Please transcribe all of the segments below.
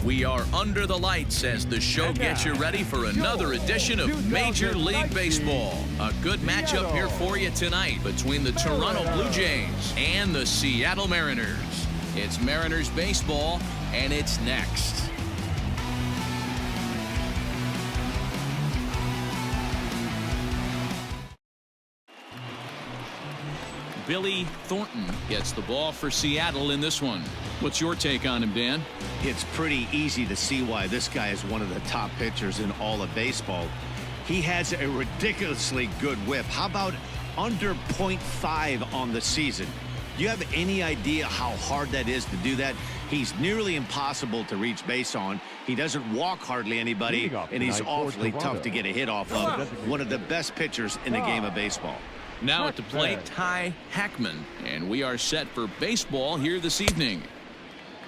We are under the lights as the show gets you ready for another edition of Major League Baseball. A good matchup here for you tonight between the Toronto Blue Jays and the Seattle Mariners. It's Mariners baseball, and it's next. Billy Thornton gets the ball for Seattle in this one. What's your take on him, Dan? It's pretty easy to see why this guy is one of the top pitchers in all of baseball. He has a ridiculously good whip. How about under .5 on the season? Do you have any idea how hard that is to do that? He's nearly impossible to reach base on. He doesn't walk hardly anybody, and he's awfully tough to get a hit off of. One of the best pitchers in the game of baseball. Now at the plate, Heckman, and we are set for baseball here this evening.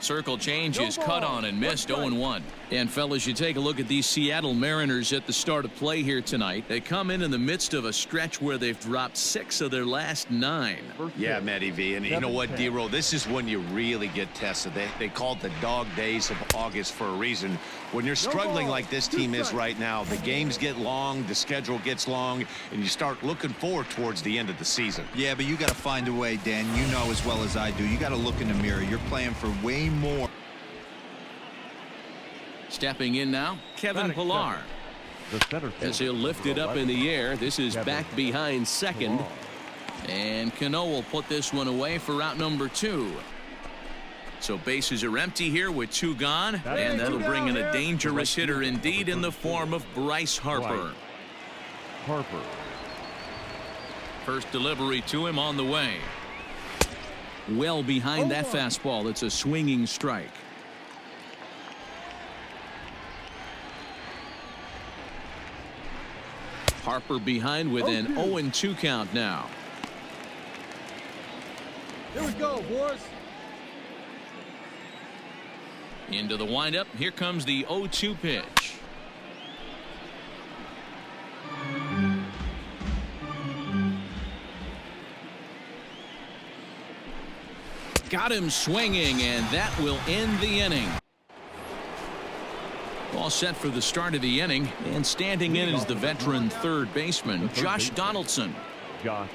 Circle change is cut on and missed, 0-1. And fellas, you take a look at these Seattle Mariners at the start of play here tonight. They come in the midst of a stretch where they've dropped 6 of their last 9. Yeah, Matty V, and you know what, D-Roll, this is when you really get tested. They call it the dog days of August for a reason. When you're struggling like this team is right now, the games get long, the schedule gets long, and you start looking forward towards the end of the season. Yeah, but you got to find a way, Dan. You know as well as I do. You got to look in the mirror. You're playing for way more. Stepping in now, Kevin Pillar. As he'll lift it up in the air. This is back behind second. And Cano will put this one away for out number 2. So bases are empty here with 2 gone. And that'll bring in a dangerous hitter indeed in the form of Bryce Harper. First delivery to him on the way. Well behind that fastball. It's a swinging strike. Harper behind with an 0-2 count now. Here we go, boys. Into the windup. Here comes the 0-2 pitch. Got him swinging, and that will end the inning. All set for the start of the inning, and standing in is the veteran third baseman, Josh Donaldson. Josh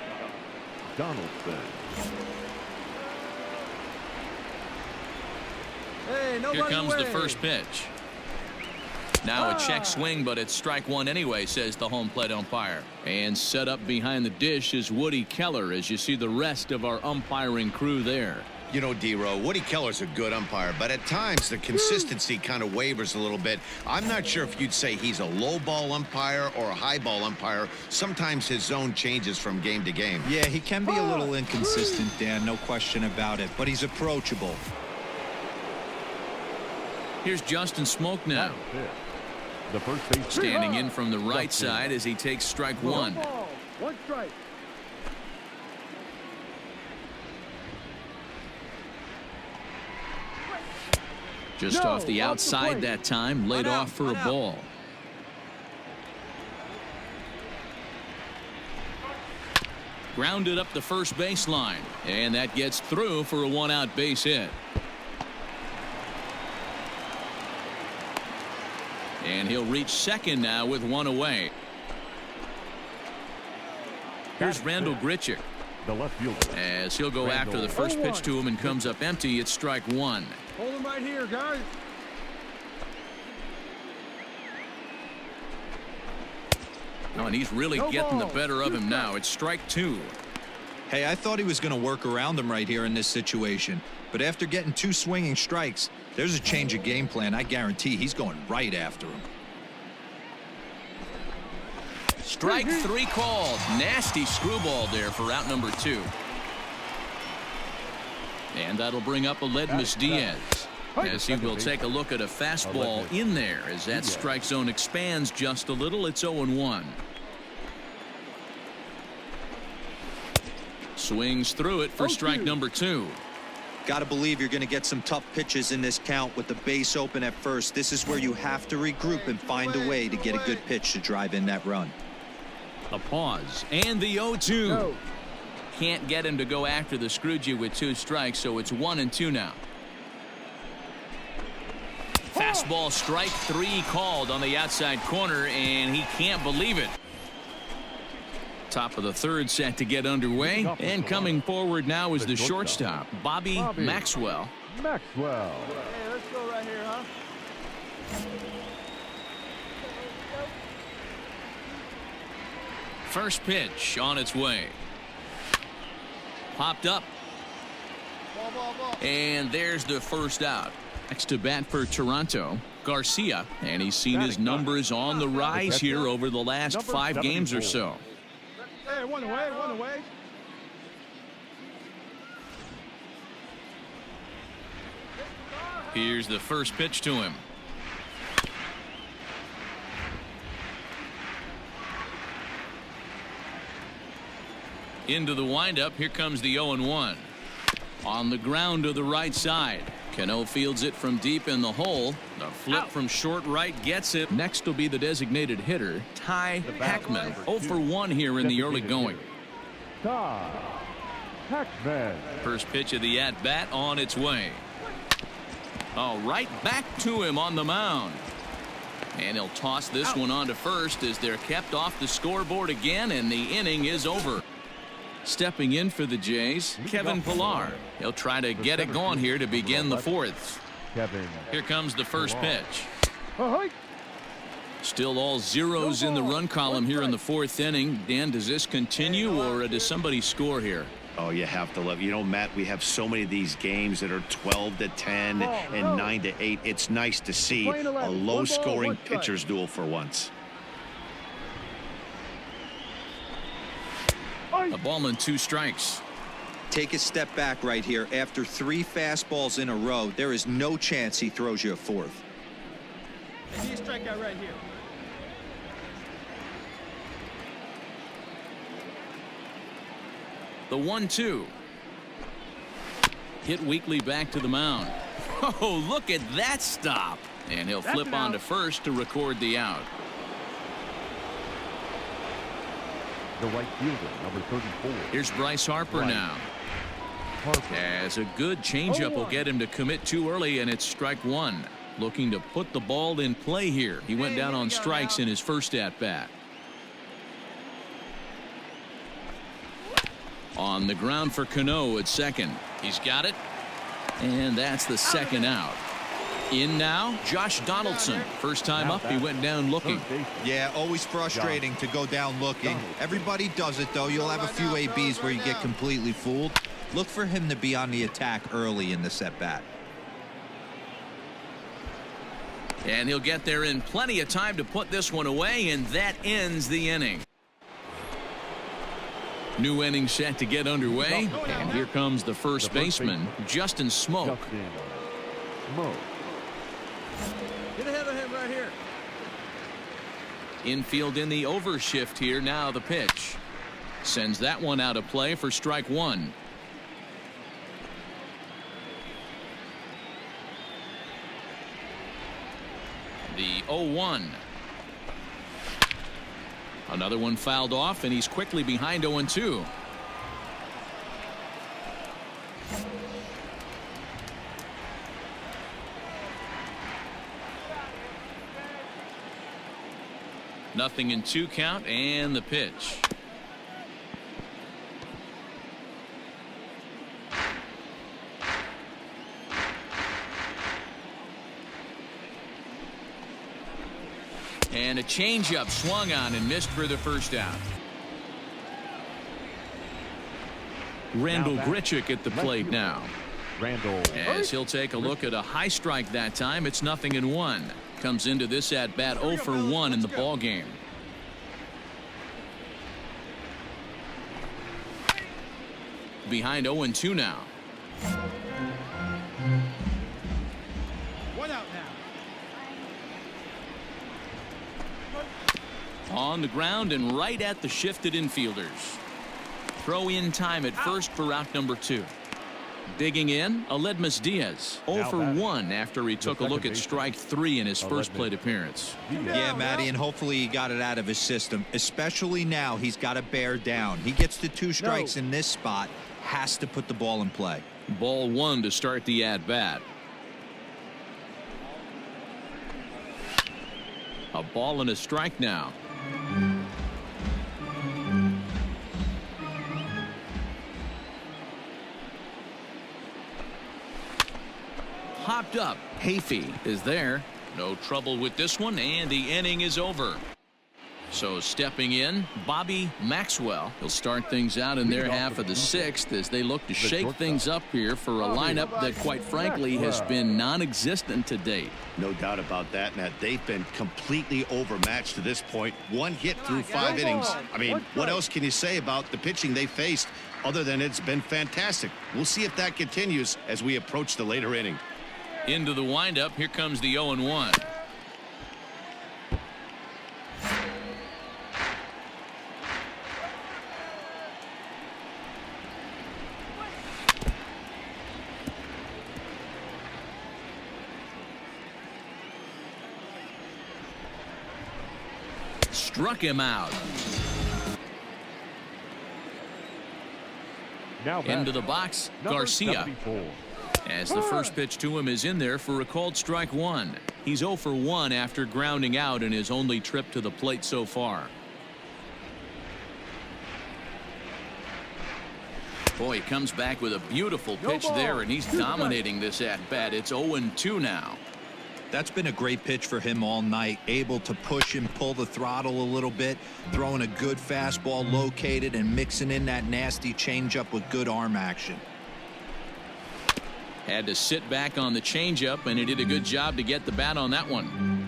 Donaldson. Hey, here comes the first pitch. Now a check swing, but it's strike 1 anyway, says the home plate umpire. And set up behind the dish is Woody Keller, as you see the rest of our umpiring crew there. You know, D-Row, Woody Keller's a good umpire, but at times the consistency kind of wavers a little bit. I'm not sure if you'd say he's a low ball umpire or a high ball umpire. Sometimes his zone changes from game to game. Yeah, he can be a little inconsistent, Dan, no question about it, but he's approachable. Here's Justin Smoke now. The first base standing in from the right side as he takes strike 1. 1 strike. Just off the outside that time, laid off for a ball. Grounded up the first baseline, and that gets through for a 1-out base hit. And he'll reach second now with 1 away. Here's Randall Grichik. The left fielder. As he'll go after the first pitch to him and comes up empty. It's strike 1. Hold him right here, guys. Oh, and he's really getting the better of him now. It's strike 2. Hey, I thought he was going to work around him right here in this situation. But after getting 2 swinging strikes, there's a change of game plan. I guarantee he's going right after him. Strike 3 called. Nasty screwball there for out number 2. And that'll bring up Aledmus Diaz, as he will take a look at a fastball in there as that strike zone expands just a little. It's 0-1. Swings through it for strike number 2. Got to believe you're going to get some tough pitches in this count with the base open at first. This is where you have to regroup and find a way to get a good pitch to drive in that run. A pause and the 0-2. No. Can't get him to go after the Scrooge with 2 strikes, so it's 1-2 now. Fastball strike 3 called on the outside corner, and he can't believe it. Top of the third set to get underway, and coming forward now is the shortstop, Bobby Maxwell. Maxwell. Hey, let's go right here, huh? First pitch on its way. Popped up. Ball. And there's the first out. Next to bat for Toronto, Garcia, and he's seen his numbers on the rise here over the last 5 games or so. Hey, one away. Here's the first pitch to him. Into the windup. Here comes the 0-1. On the ground to the right side. Cano fields it from deep in the hole. The flip from short right gets it. Next will be the designated hitter, Ty Heckman. 0 for 1 here in the early going. Ty Heckman. First pitch of the at-bat on its way. Oh, right back to him on the mound. And he'll toss this one on to first as they're kept off the scoreboard again, and the inning is over. Stepping in for the Jays, Kevin Pillar. He'll try to get it going here to begin the 4th. Here comes the first pitch. Still all zeros in the run column here in the 4th inning. Dan, does this continue, or does somebody score here? Oh, you have to love. You know, Matt, we have so many of these games that are 12-10 and 9-8. It's nice to see a low-scoring pitcher's duel for once. A ball and 2 strikes. Take a step back right here. After 3 fastballs in a row, there is no chance he throws you a 4th. Hey, he strike out right here. The 1-2. Hit weakly back to the mound. Oh, look at that stop. And he'll flip on to first to record the out. The right fielder, number 34. Here's Bryce Harper now. As a good changeup will get him to commit too early, and it's strike 1. Looking to put the ball in play here. He went down on strikes in his first at-bat. On the ground for Cano at second. He's got it. And that's the second out. In now, Josh Donaldson. First time up, he went down looking. Yeah, always frustrating to go down looking. Everybody does it, though. You'll have a few ABs where you get completely fooled. Look for him to be on the attack early in this at-bat. And he'll get there in plenty of time to put this one away, and that ends the inning. New inning set to get underway, and here comes the first baseman, Justin Smoke. Get ahead of him right here. Infield in the overshift here. Now the pitch. Sends that one out of play for strike 1. The 0-1. Another one fouled off, and he's quickly behind 0-2. Nothing in 2 count, and the pitch. And a changeup swung on and missed for the first out. Randall Grichik at the plate now. Randall. As he'll take a look at a high strike that time. It's 0-1. Comes into this at bat 0 for 1 in the ball game. Behind 0-2 now. One out now. On the ground and right at the shifted infielders. Throw in time at first for out number 2. Digging in, Aledmus Diaz. 0 for 1 after he took a look at strike 3 in his first plate appearance. Yeah, Matty, and hopefully he got it out of his system. Especially now, he's got to bear down. He gets the 2 strikes in this spot, has to put the ball in play. Ball 1 to start the at-bat. A ball and a strike now. Hopped up. Hayfie is there. No trouble with this one, and the inning is over. So stepping in, Bobby Maxwell. He'll start things out in their half of the sixth as they look to shake things up here for a lineup that, quite frankly, has been non-existent to date. No doubt about that, Matt. They've been completely overmatched to this point. One hit through 5 innings. I mean, what else can you say about the pitching they faced other than it's been fantastic? We'll see if that continues as we approach the later inning. Into the windup. Here comes the 0-1. Struck him out. Now into the box, Garcia. As the first pitch to him is in there for a called strike one. He's 0 for 1 after grounding out in his only trip to the plate so far. Boy, he comes back with a beautiful pitch there, and he's dominating this at-bat. It's 0-2 now. That's been a great pitch for him all night. Able to push and pull the throttle a little bit, throwing a good fastball located and mixing in that nasty changeup with good arm action. Had to sit back on the changeup, and he did a good job to get the bat on that one.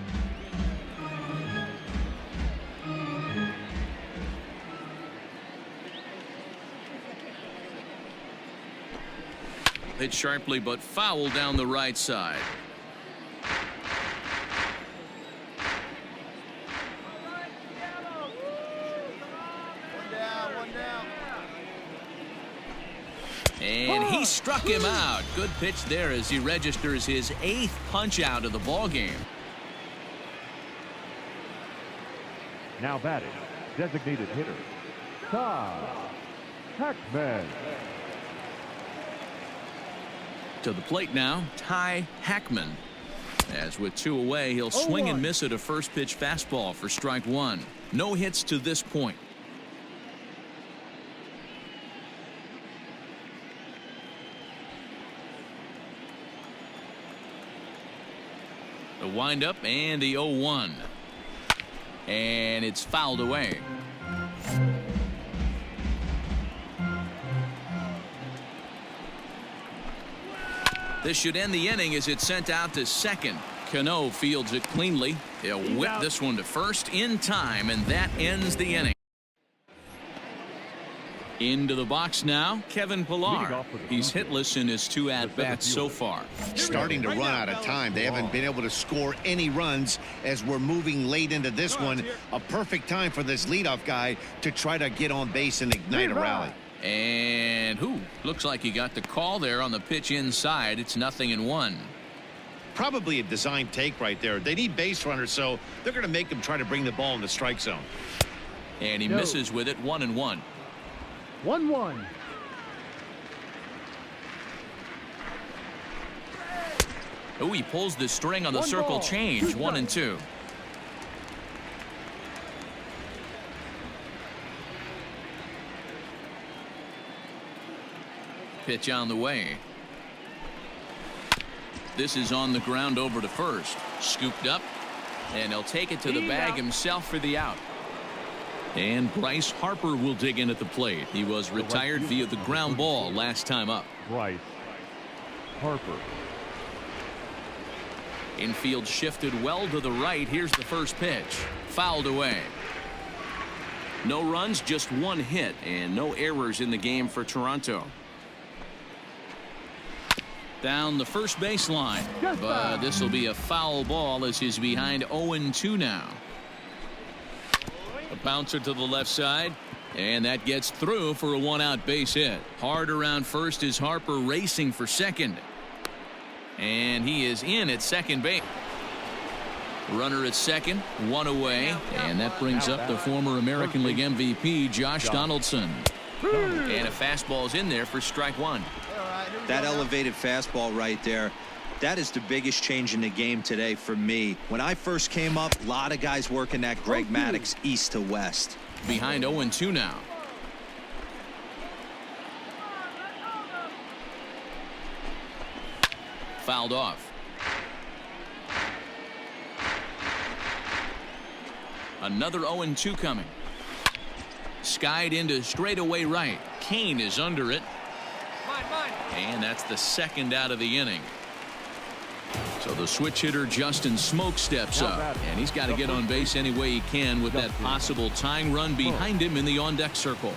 Hit sharply but foul down the right side. And he struck him out. Good pitch there as he registers his 8th punch out of the ball game. Now batting, designated hitter, Heckman. To the plate now, Ty Heckman. As with 2 away, he'll swing and miss at a first pitch fastball for strike one. No hits to this point. The windup and the 0-1. And it's fouled away. This should end the inning as it's sent out to second. Cano fields it cleanly. He'll whip this one to first in time, and that ends the inning. Into the box now, Kevin Pillar. He's hitless in his 2 at-bats so far. Starting to run out of time. They haven't been able to score any runs as we're moving late into this one. A perfect time for this leadoff guy to try to get on base and ignite a rally. And looks like he got the call there on the pitch inside. It's 0-1. Probably a design take right there. They need base runners, so they're going to make them try to bring the ball in the strike zone. And he misses with it. 1-1. 1-1. He pulls the string on the circle change. 1-2. Pitch on the way. This is on the ground over to first. Scooped up, and he'll take it to the bag himself for the out. And Bryce Harper will dig in at the plate. He was retired via the ground ball last time up. Bryce Harper. Infield shifted well to the right. Here's the first pitch. Fouled away. No runs, just 1 hit, and no errors in the game for Toronto. Down the first baseline, but this will be a foul ball as he's behind 0-2 now. A bouncer to the left side, and that gets through for a 1-out base hit. Hard around first is Harper racing for second. And he is in at second base. Runner at second, 1 away, and that brings up the former American League MVP Josh Donaldson. And a fastball's in there for strike one. That elevated fastball right there. That is the biggest change in the game today for me. When I first came up, a lot of guys working that Greg Maddux east to west. Behind 0-2 now. Fouled off. Another 0-2 coming. Skied into straightaway right. Kane is under it. And that's the second out of the inning. So the switch hitter Justin Smoak steps up, and he's got to get on base any way he can with that possible tying run behind him in the on-deck circle.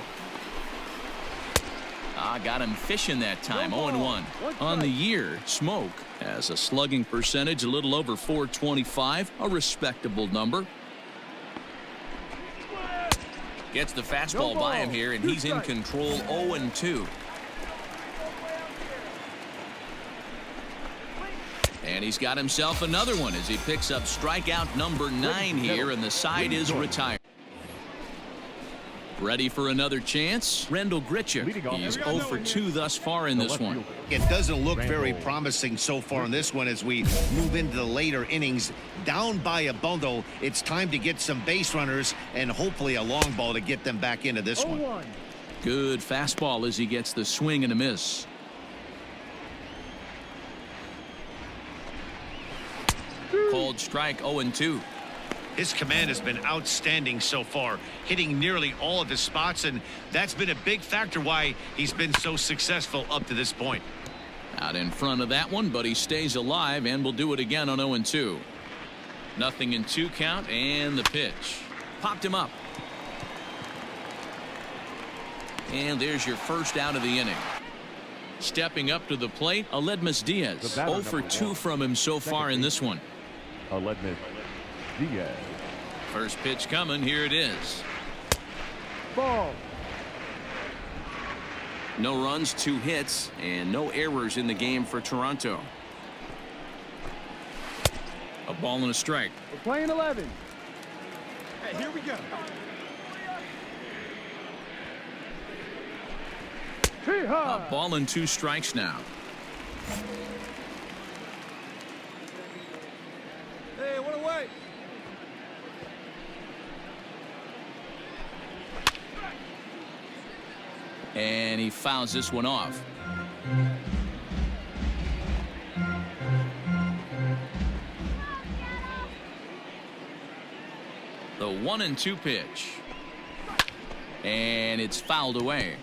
Got him fishing that time. 0-1 on the year. Smoak has a slugging percentage a little over .425, a respectable number. Gets the fastball by him here, and he's in control. 0-2. And he's got himself another one as he picks up strikeout number 9 here, and the side is retired. Ready for another chance? Randall Grichik. He's 0 for 2 thus far in this one. It doesn't look very promising so far in this one as we move into the later innings. Down by a bundle, it's time to get some base runners and hopefully a long ball to get them back into this one. Good fastball as he gets the swing and a miss. Called strike. 0-2. His command has been outstanding so far, hitting nearly all of his spots, and that's been a big factor why he's been so successful up to this point. Out in front of that one, but he stays alive and will do it again on 0-2. Nothing in 2 count, and the pitch. Popped him up. And there's your first out of the inning. Stepping up to the plate, Aledmys Diaz. 0 for 2 from him so far in this one. Aledmys Diaz. First pitch coming. Here it is. Ball. No runs, 2 hits, and no errors in the game for Toronto. A ball and a strike. We're playing 11. Hey, here we go. A ball and 2 strikes now. Hey, what away? And he fouls this one off. The 1-2 pitch. And it's fouled away.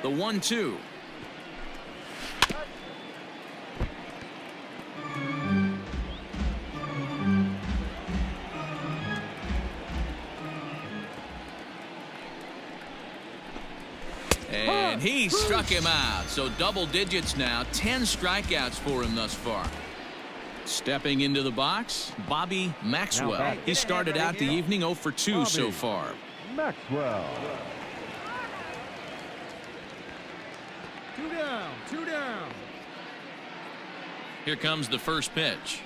The 1-2. And he struck him out. So double digits now. 10 strikeouts for him thus far. Stepping into the box, Bobby Maxwell. He started out the evening 0 for 2 so far. Maxwell. 2 down, 2 down. Here comes the first pitch.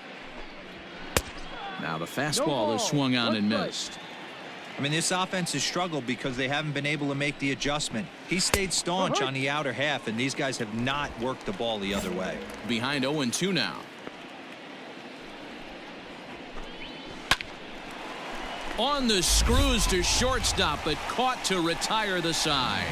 Now the fastball is swung on and missed. I mean, this offense has struggled because they haven't been able to make the adjustment. He stayed staunch on the outer half, and these guys have not worked the ball the other way. Behind 0-2 now. On the screws to shortstop, but caught to retire the side.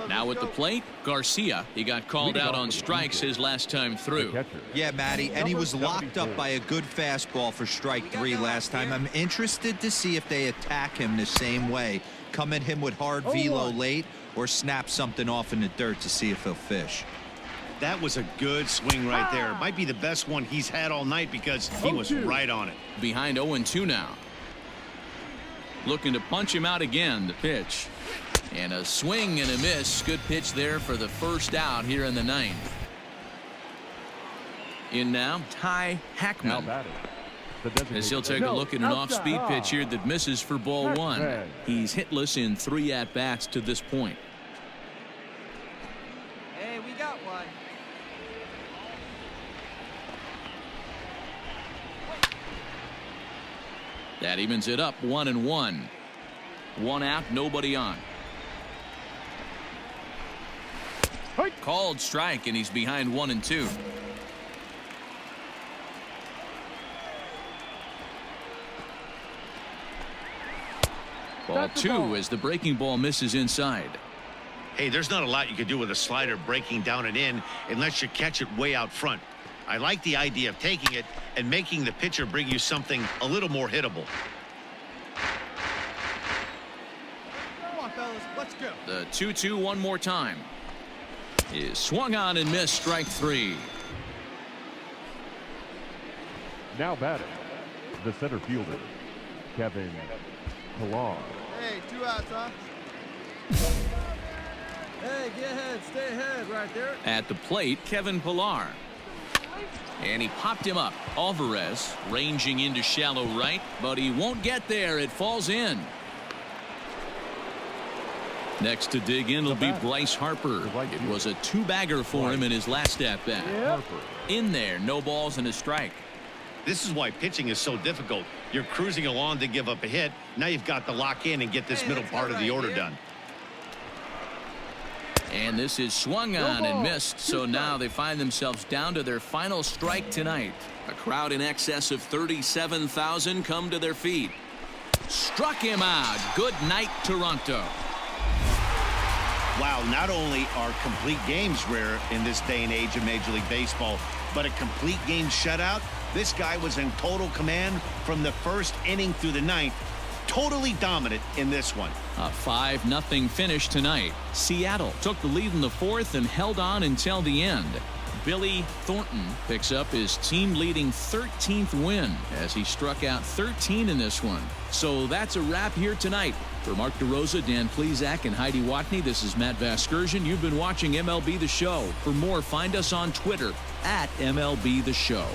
Now at the plate, Garcia. He got called out on strikes his last time through. Yeah, Matty, and he was locked up by a good fastball for strike 3 last time. I'm interested to see if they attack him the same way. Come at him with hard velo late or snap something off in the dirt to see if he'll fish. That was a good swing right there. Might be the best one he's had all night because he was right on it. Behind 0-2 now. Looking to punch him out again. The pitch. And a swing and a miss. Good pitch there for the first out here in the 9th. In now, Ty Heckman. As he'll take a look at an off-speed pitch here that misses for ball 1. He's hitless in 3 at-bats to this point. Hey, we got one. That evens it up 1-1. 1 out, nobody on. Called strike, and he's behind 1-2. Ball 2 as the breaking ball misses inside. Hey, there's not a lot you can do with a slider breaking down and in unless you catch it way out front. I like the idea of taking it and making the pitcher bring you something a little more hittable. Come on, fellas, let's go. The 2-2 one more time. Is swung on and missed, strike 3. Now batting, the center fielder, Kevin Pillar. Hey, 2 outs, huh? Hey, get ahead. Stay ahead right there. At the plate, Kevin Pillar. And he popped him up. Alvarez ranging into shallow right, but he won't get there. It falls in. Next to dig in will be Bryce Harper. It was a 2-bagger for him in his last at-bat. In there, no balls and a strike. This is why pitching is so difficult. You're cruising along to give up a hit. Now you've got to lock in and get this middle part of the order done. And this is swung on and missed, so now they find themselves down to their final strike tonight. A crowd in excess of 37,000 come to their feet. Struck him out. Good night, Toronto. Wow, not only are complete games rare in this day and age of Major League Baseball, but a complete game shutout. This guy was in total command from the first inning through the ninth. Totally dominant in this one. A 5-0 finish tonight. Seattle took the lead in the 4th and held on until the end. Billy Thornton picks up his team-leading 13th win as he struck out 13 in this one. So that's a wrap here tonight. For Mark DeRosa, Dan Plesac, and Heidi Watney, this is Matt Vasgersian. You've been watching MLB The Show. For more, find us on Twitter @MLB The Show.